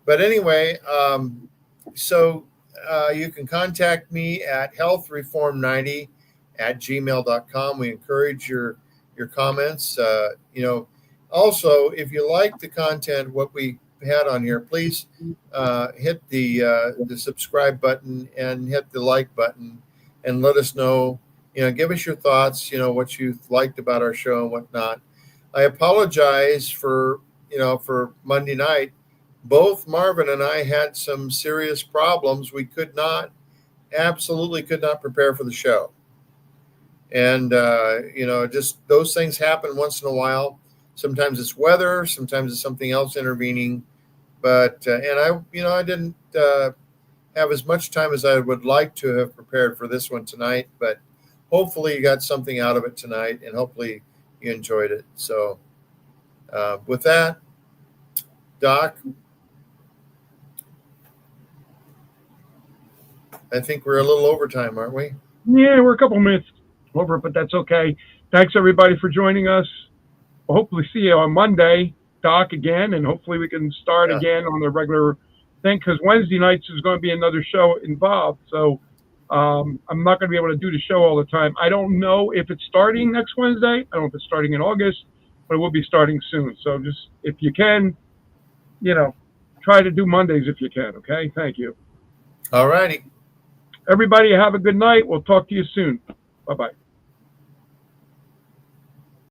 but anyway, you can contact me at healthreform90@gmail.com. We encourage your comments. Also, if you like the content, what we had on here, please hit the subscribe button and hit the like button and let us know, give us your thoughts, what you liked about our show and whatnot. I apologize for for Monday night, both Marvin and I had some serious problems. We absolutely could not prepare for the show. And, just those things happen once in a while. Sometimes it's weather, sometimes it's something else intervening. But, I didn't have as much time as I would like to have prepared for this one tonight. But hopefully you got something out of it tonight, and hopefully you enjoyed it. So with that, Doc, I think we're a little overtime, aren't we? Yeah, we're a couple minutes over, but that's okay. Thanks, everybody, for joining us. We'll hopefully see you on Monday, Doc, again, and hopefully we can start again on the regular thing, because Wednesday nights is going to be another show involved. So I'm not going to be able to do the show all the time. I don't know if it's starting next Wednesday. I don't know if it's starting in August, but it will be starting soon. So just, if you can, try to do Mondays if you can, okay? Thank you. All righty. Everybody have a good night. We'll talk to you soon. Bye-bye.